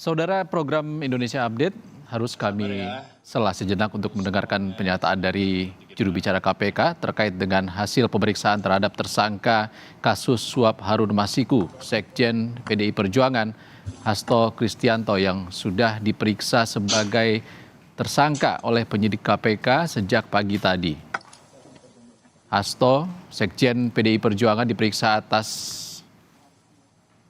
Saudara, program Indonesia Update harus kami sela sejenak untuk mendengarkan pernyataan dari juru bicara KPK terkait dengan hasil pemeriksaan terhadap tersangka kasus suap Harun Masiku, Sekjen PDI Perjuangan, Hasto Kristianto yang sudah diperiksa sebagai tersangka oleh penyidik KPK sejak pagi tadi. Hasto, Sekjen PDI Perjuangan diperiksa atas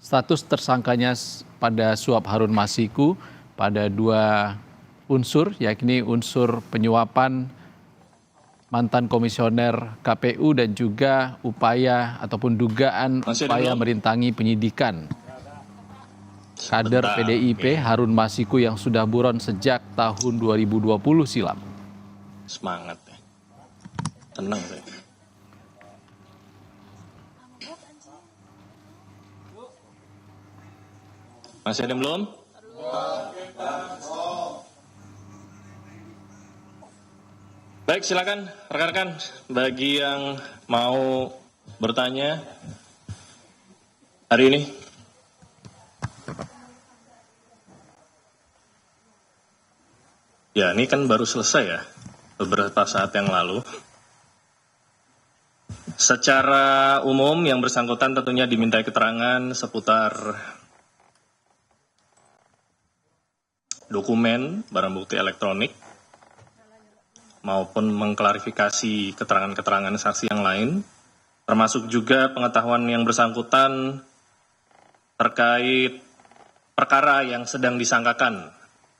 status tersangkanya pada suap Harun Masiku pada dua unsur, yakni unsur penyuapan mantan komisioner KPU dan juga upaya ataupun dugaan upaya merintangi penyidikan kader PDIP Harun Masiku yang sudah buron sejak tahun 2020 silam. Semangat ya. Tenang saya. Masih ada yang belum? Baik, silakan rekan-rekan bagi yang mau bertanya hari ini. Ya, ini kan baru selesai ya, beberapa saat yang lalu. Secara umum yang bersangkutan tentunya dimintai keterangan seputar dokumen, barang bukti elektronik, maupun mengklarifikasi keterangan-keterangan saksi yang lain, termasuk juga pengetahuan yang bersangkutan terkait perkara yang sedang disangkakan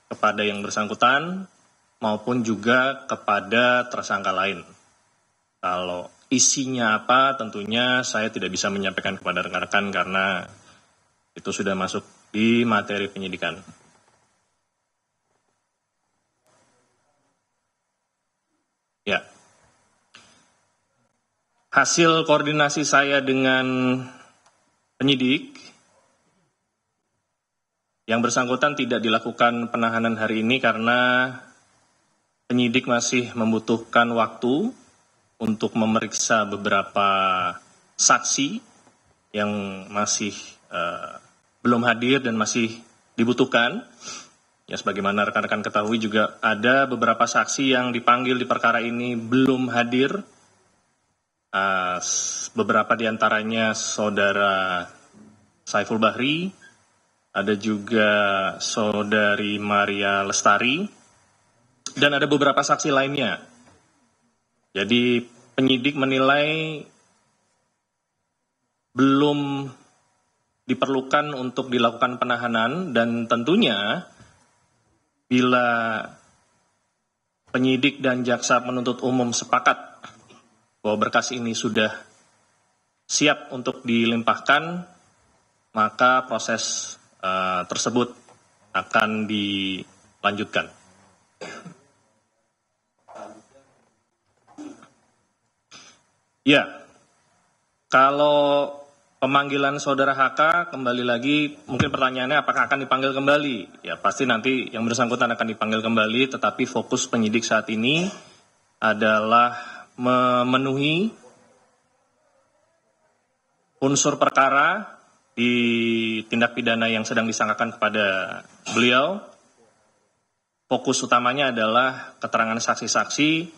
kepada yang bersangkutan, maupun juga kepada tersangka lain. Kalau isinya apa, tentunya saya tidak bisa menyampaikan kepada rekan-rekan karena itu sudah masuk di materi penyidikan. Ya, hasil koordinasi saya dengan penyidik yang bersangkutan tidak dilakukan penahanan hari ini karena penyidik masih membutuhkan waktu untuk memeriksa beberapa saksi yang masih belum hadir dan masih dibutuhkan. Ya, sebagaimana rekan-rekan ketahui juga ada beberapa saksi yang dipanggil di perkara ini belum hadir. Beberapa diantaranya saudara Saiful Bahri, ada juga saudari Maria Lestari, dan ada beberapa saksi lainnya. Jadi penyidik menilai belum diperlukan untuk dilakukan penahanan dan tentunya bila penyidik dan jaksa penuntut umum sepakat bahwa berkas ini sudah siap untuk dilimpahkan, maka proses tersebut akan dilanjutkan. Ya, kalau pemanggilan saudara HK kembali lagi, mungkin pertanyaannya apakah akan dipanggil kembali? Ya, pasti nanti yang bersangkutan akan dipanggil kembali, tetapi fokus penyidik saat ini adalah memenuhi unsur perkara di tindak pidana yang sedang disangkakan kepada beliau. Fokus utamanya adalah keterangan saksi-saksi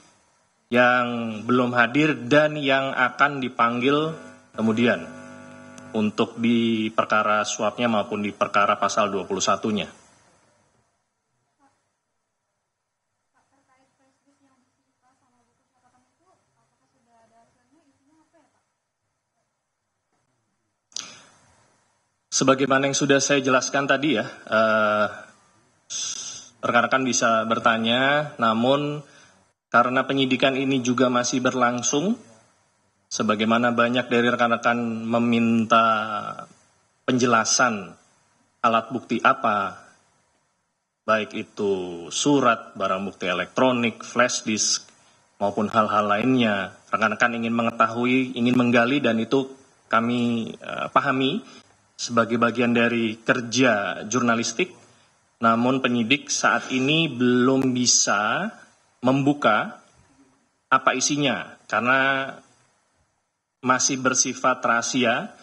yang belum hadir dan yang akan dipanggil kemudian untuk di perkara suapnya maupun di perkara pasal 21-nya. Sebagaimana yang sudah saya jelaskan tadi ya, rekan-rekan bisa bertanya, namun karena penyidikan ini juga masih berlangsung, sebagaimana banyak dari rekan-rekan meminta penjelasan alat bukti apa, baik itu surat, barang bukti elektronik, flash disk, maupun hal-hal lainnya. Rekan-rekan ingin mengetahui, ingin menggali, dan itu kami pahami sebagai bagian dari kerja jurnalistik. Namun penyidik saat ini belum bisa membuka apa isinya, karena masih bersifat rahasia,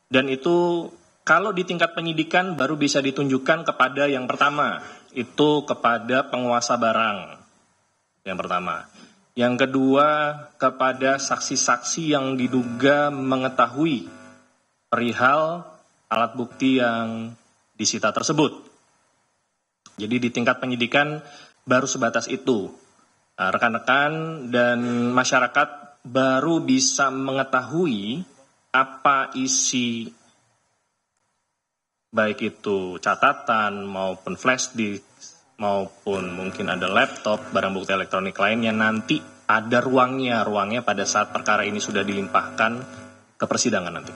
dan itu Kalau di tingkat penyidikan baru bisa ditunjukkan kepada yang pertama, itu kepada penguasa barang. Yang pertama. Yang kedua, kepada saksi-saksi yang diduga mengetahui perihal alat bukti yang disita tersebut. Jadi di tingkat penyidikan baru sebatas itu. Nah, rekan-rekan dan masyarakat baru bisa mengetahui apa isi baik itu catatan maupun flash disk maupun mungkin ada laptop, barang bukti elektronik lainnya, nanti ada ruangnya pada saat perkara ini sudah dilimpahkan ke persidangan nanti.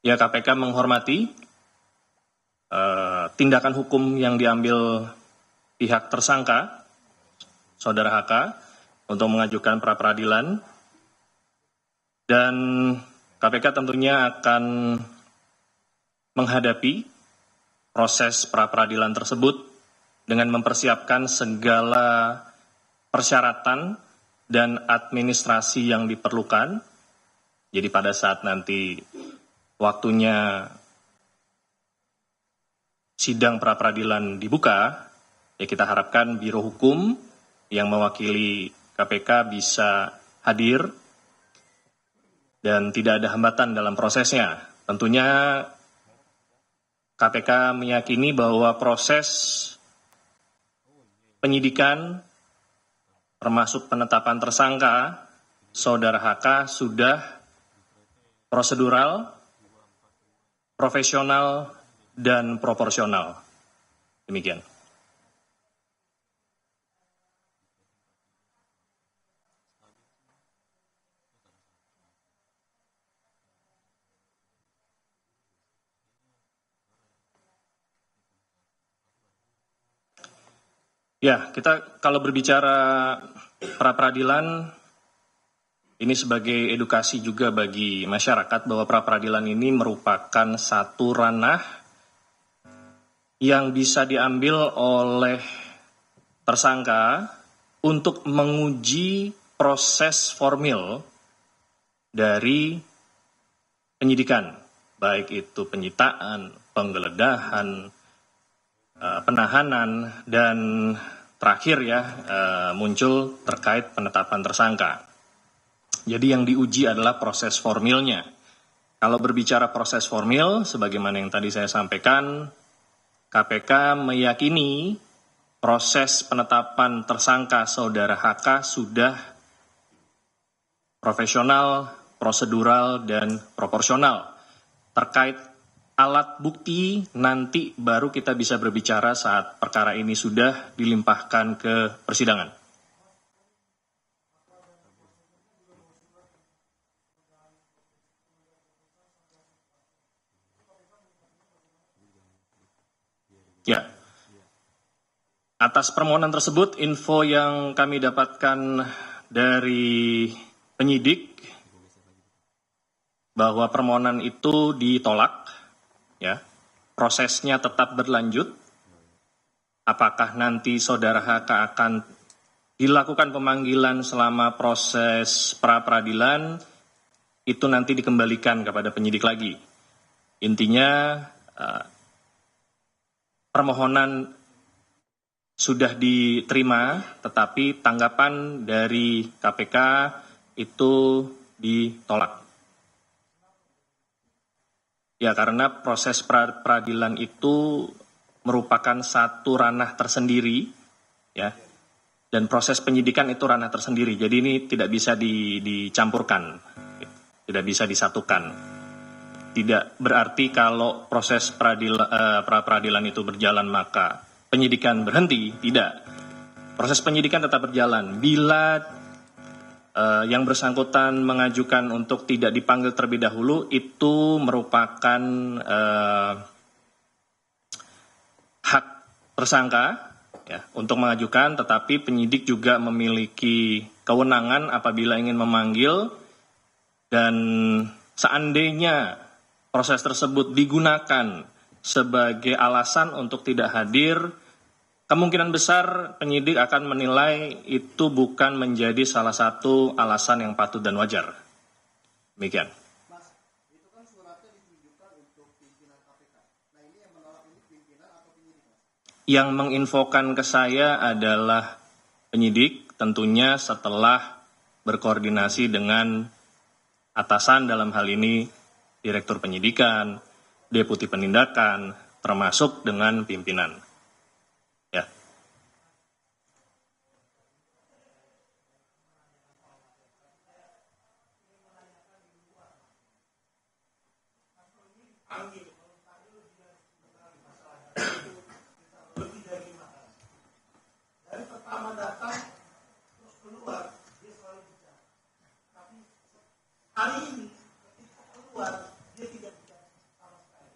Ya, KPK menghormati tindakan hukum yang diambil pihak tersangka, Saudara HK, untuk mengajukan pra-peradilan, dan KPK tentunya akan menghadapi proses pra-peradilan tersebut dengan mempersiapkan segala persyaratan dan administrasi yang diperlukan. Jadi pada saat nanti waktunya sidang pra-peradilan dibuka, ya kita harapkan Biro Hukum yang mewakili KPK bisa hadir dan tidak ada hambatan dalam prosesnya. Tentunya KPK meyakini bahwa proses penyidikan termasuk penetapan tersangka Saudara HK sudah prosedural, profesional, dan proporsional. Demikian. Ya, kita kalau berbicara pra-peradilan, ini sebagai edukasi juga bagi masyarakat bahwa pra-peradilan ini merupakan satu ranah yang bisa diambil oleh tersangka untuk menguji proses formil dari penyidikan, baik itu penyitaan, penggeledahan, penahanan, dan terakhir ya muncul terkait penetapan tersangka. Jadi yang diuji adalah proses formilnya. Kalau berbicara proses formil, sebagaimana yang tadi saya sampaikan, KPK meyakini proses penetapan tersangka Saudara HK sudah profesional, prosedural, dan proporsional. Terkait alat bukti, nanti baru kita bisa berbicara saat perkara ini sudah dilimpahkan ke persidangan. Ya, atas permohonan tersebut, info yang kami dapatkan dari penyidik bahwa permohonan itu ditolak, ya, prosesnya tetap berlanjut. Apakah nanti Saudara HK akan dilakukan pemanggilan selama proses pra-peradilan, itu nanti dikembalikan kepada penyidik lagi. Intinya, permohonan sudah diterima, tetapi tanggapan dari KPK itu ditolak. Ya, karena proses peradilan itu merupakan satu ranah tersendiri, ya, dan proses penyidikan itu ranah tersendiri. Jadi ini tidak bisa dicampurkan, tidak bisa disatukan. Tidak berarti kalau proses pra-peradilan itu berjalan maka penyidikan berhenti, tidak. Proses penyidikan tetap berjalan. Bila yang bersangkutan mengajukan untuk tidak dipanggil terlebih dahulu, itu merupakan hak tersangka ya, untuk mengajukan, tetapi penyidik juga memiliki kewenangan apabila ingin memanggil, dan seandainya proses tersebut digunakan sebagai alasan untuk tidak hadir, kemungkinan besar penyidik akan menilai itu bukan menjadi salah satu alasan yang patut dan wajar. Demikian. Mas, itu kan suratnya ditujukan untuk pimpinan KPK. Nah, ini yang menolak ini pimpinan atau penyidik, Mas? Yang menginfokan ke saya adalah penyidik, tentunya setelah berkoordinasi dengan atasan dalam hal ini Direktur Penyidikan, Deputi Penindakan, termasuk dengan pimpinan. Ya. Dari pertama datang terus keluar dia selalu bicara. Tapi hari ini ketika keluar dia tidak bicara sama sekali.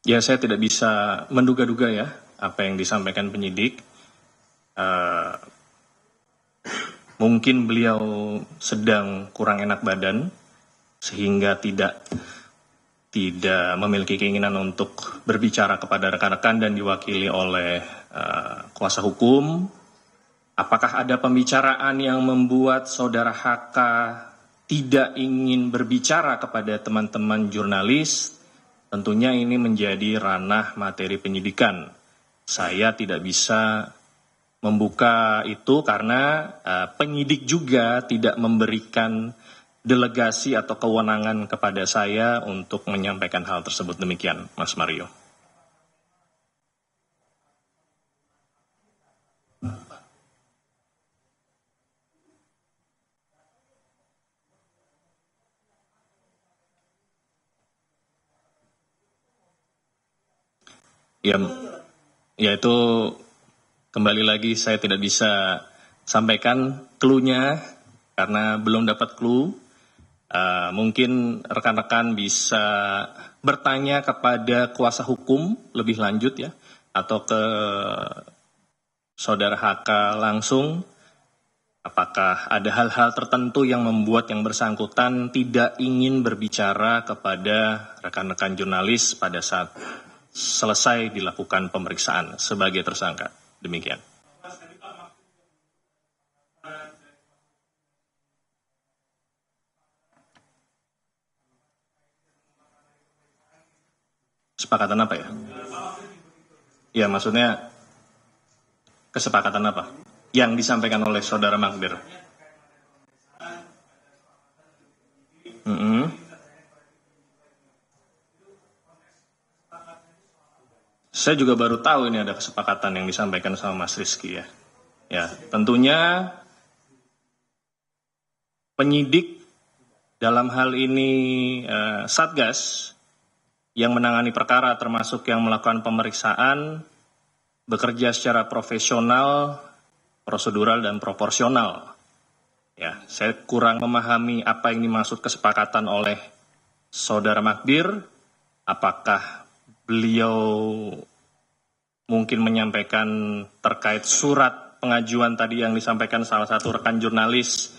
Ya, saya tidak bisa menduga-duga ya apa yang disampaikan penyidik. Mungkin beliau sedang kurang enak badan sehingga tidak memiliki keinginan untuk berbicara kepada rekan-rekan dan diwakili oleh kuasa hukum. Apakah ada pembicaraan yang membuat saudara HK tidak ingin berbicara kepada teman-teman jurnalis? Tentunya ini menjadi ranah materi penyidikan. Saya tidak bisa membuka itu karena penyidik juga tidak memberikan delegasi atau kewenangan kepada saya untuk menyampaikan hal tersebut. Demikian, Mas Mario. Ya itu kembali lagi saya tidak bisa sampaikan clue-nya karena belum dapat clue. Mungkin rekan-rekan bisa bertanya kepada kuasa hukum lebih lanjut ya, atau ke saudara HK langsung. Apakah ada hal-hal tertentu yang membuat yang bersangkutan tidak ingin berbicara kepada rekan-rekan jurnalis pada saat selesai dilakukan pemeriksaan sebagai tersangka. Demikian. Kesepakatan apa ya? Ya, maksudnya kesepakatan apa? Yang disampaikan oleh saudara Magdir. Saya juga baru tahu ini ada kesepakatan yang disampaikan sama Mas Rizky ya. Ya, tentunya penyidik dalam hal ini Satgas yang menangani perkara termasuk yang melakukan pemeriksaan bekerja secara profesional, prosedural dan proporsional. Ya, saya kurang memahami apa yang dimaksud kesepakatan oleh saudara Magdir. Apakah beliau mungkin menyampaikan terkait surat pengajuan tadi yang disampaikan salah satu rekan jurnalis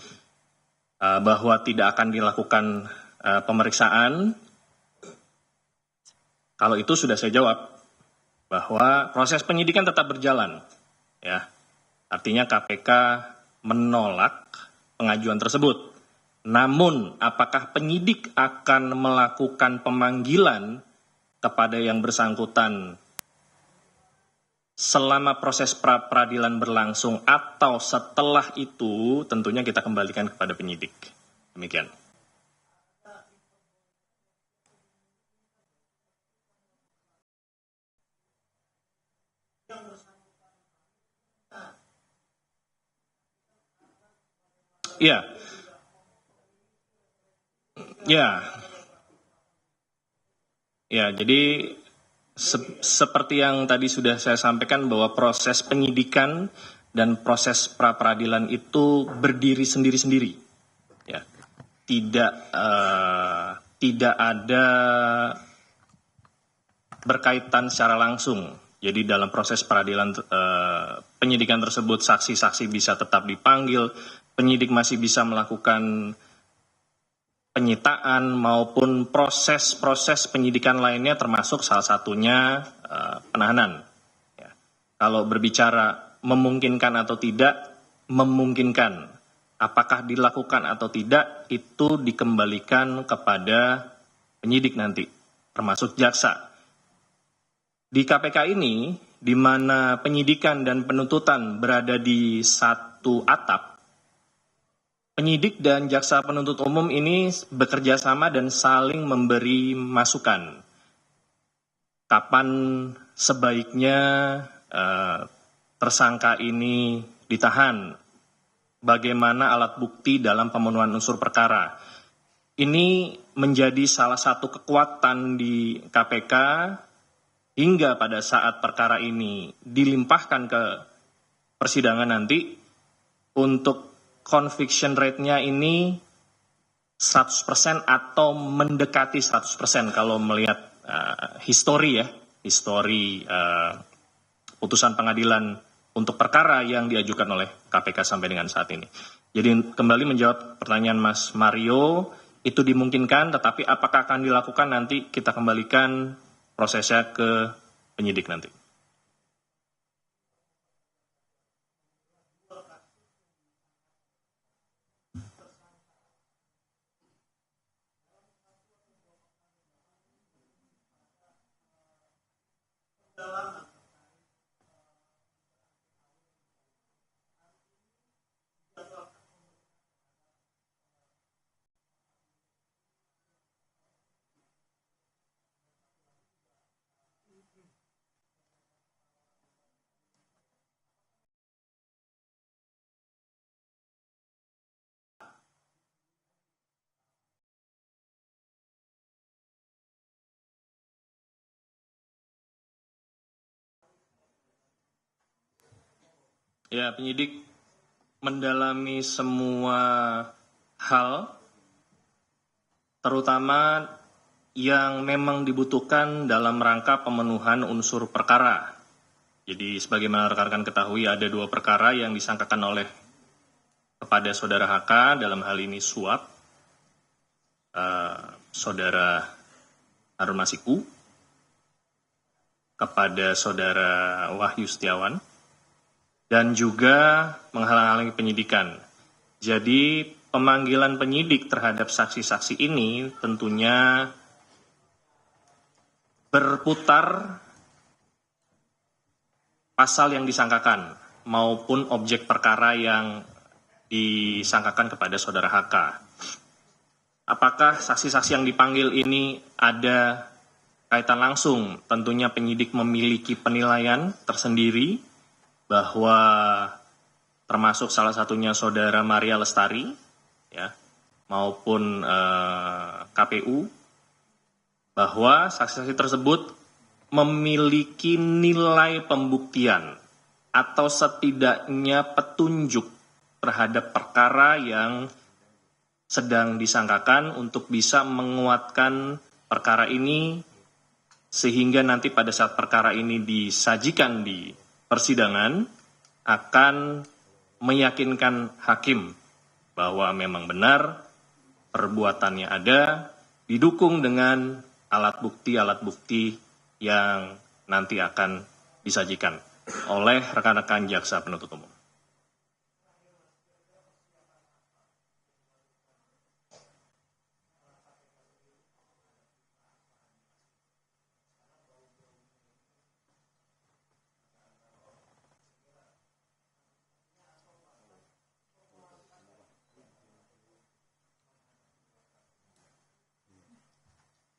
bahwa tidak akan dilakukan pemeriksaan. Kalau itu sudah saya jawab bahwa proses penyidikan tetap berjalan, ya. Artinya KPK menolak pengajuan tersebut. Namun, apakah penyidik akan melakukan pemanggilan kepada yang bersangkutan selama proses pra-peradilan berlangsung atau setelah itu, tentunya kita kembalikan kepada penyidik. Demikian. Ya, jadi seperti yang tadi sudah saya sampaikan bahwa proses penyidikan dan proses pra-peradilan itu berdiri sendiri-sendiri, ya, tidak ada berkaitan secara langsung. Jadi dalam proses peradilan penyidikan tersebut saksi-saksi bisa tetap dipanggil, penyidik masih bisa melakukan penyitaan maupun proses-proses penyidikan lainnya termasuk salah satunya penahanan. Ya. Kalau berbicara memungkinkan atau tidak, memungkinkan. Apakah dilakukan atau tidak, itu dikembalikan kepada penyidik nanti, termasuk jaksa. Di KPK ini, di mana penyidikan dan penuntutan berada di satu atap, penyidik dan jaksa penuntut umum ini bekerja sama dan saling memberi masukan. Kapan sebaiknya tersangka ini ditahan? Bagaimana alat bukti dalam pemenuhan unsur perkara? Ini menjadi salah satu kekuatan di KPK hingga pada saat perkara ini dilimpahkan ke persidangan nanti, untuk conviction rate-nya ini 100% atau mendekati 100% kalau melihat histori putusan pengadilan untuk perkara yang diajukan oleh KPK sampai dengan saat ini. Jadi kembali menjawab pertanyaan Mas Mario, itu dimungkinkan, tetapi apakah akan dilakukan nanti kita kembalikan prosesnya ke penyidik nanti. Ya, penyidik mendalami semua hal, terutama yang memang dibutuhkan dalam rangka pemenuhan unsur perkara. Jadi sebagaimana rekan-rekan ketahui, ada 2 perkara yang disangkakan oleh kepada saudara HK, dalam hal ini suap, saudara Harun Masiku, kepada saudara Wahyu Setiawan, dan juga menghalang-halangi penyidikan. Jadi pemanggilan penyidik terhadap saksi-saksi ini tentunya berputar pasal yang disangkakan maupun objek perkara yang disangkakan kepada saudara HK. Apakah saksi-saksi yang dipanggil ini ada kaitan langsung? Tentunya penyidik memiliki penilaian tersendiri, bahwa termasuk salah satunya saudara Maria Lestari, ya, maupun KPU, bahwa saksi-saksi tersebut memiliki nilai pembuktian atau setidaknya petunjuk terhadap perkara yang sedang disangkakan untuk bisa menguatkan perkara ini, sehingga nanti pada saat perkara ini disajikan di persidangan akan meyakinkan hakim bahwa memang benar perbuatannya ada, didukung dengan alat bukti yang nanti akan disajikan oleh rekan-rekan jaksa penuntut umum.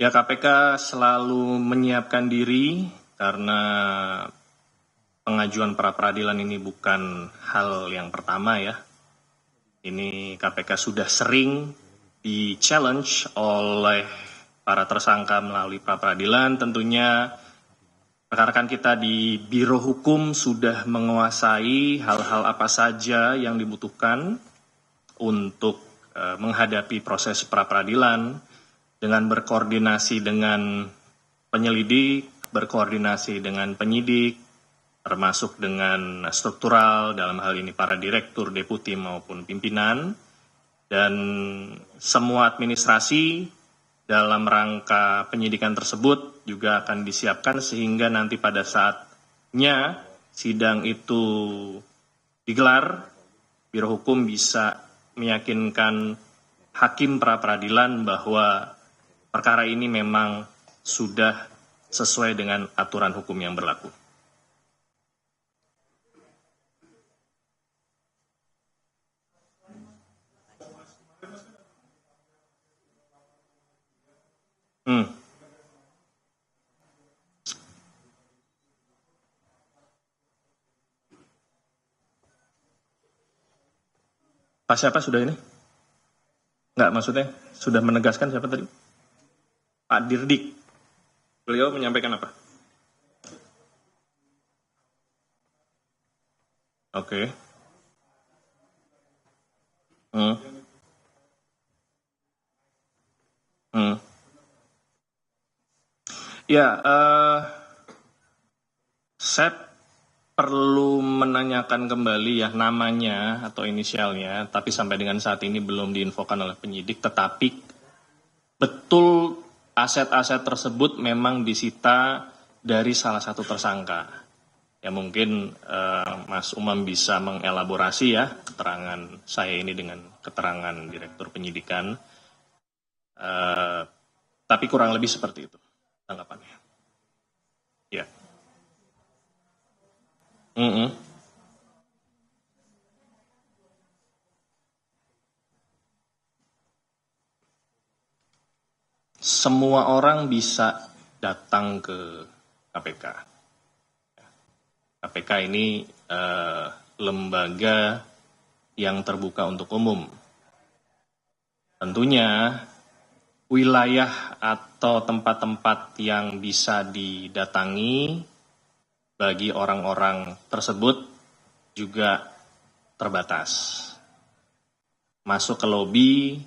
Ya, KPK selalu menyiapkan diri karena pengajuan pra-peradilan ini bukan hal yang pertama ya. Ini KPK sudah sering di-challenge oleh para tersangka melalui pra-peradilan. Tentunya rekan-rekan kita di Biro Hukum sudah menguasai hal-hal apa saja yang dibutuhkan untuk menghadapi proses pra-peradilan, dengan berkoordinasi dengan penyelidik, berkoordinasi dengan penyidik, termasuk dengan struktural dalam hal ini para direktur, deputi maupun pimpinan, Dan semua administrasi dalam rangka penyidikan tersebut juga akan disiapkan sehingga nanti pada saatnya sidang itu digelar, Biro Hukum bisa meyakinkan hakim pra peradilan bahwa perkara ini memang sudah sesuai dengan aturan hukum yang berlaku. Pak siapa sudah ini? Enggak, maksudnya sudah menegaskan siapa tadi? Pak Dirdik. Beliau menyampaikan apa? Oke. Ya, saya perlu menanyakan kembali ya namanya atau inisialnya, tapi sampai dengan saat ini belum diinfokan oleh penyidik, tetapi betul aset-aset tersebut memang disita dari salah satu tersangka. Ya mungkin Mas Umam bisa mengelaborasi ya keterangan saya ini dengan keterangan Direktur Penyidikan. Tapi kurang lebih seperti itu tanggapannya. Ya. Semua orang bisa datang ke KPK. KPK ini lembaga yang terbuka untuk umum. Tentunya wilayah atau tempat-tempat yang bisa didatangi bagi orang-orang tersebut juga terbatas. Masuk ke lobi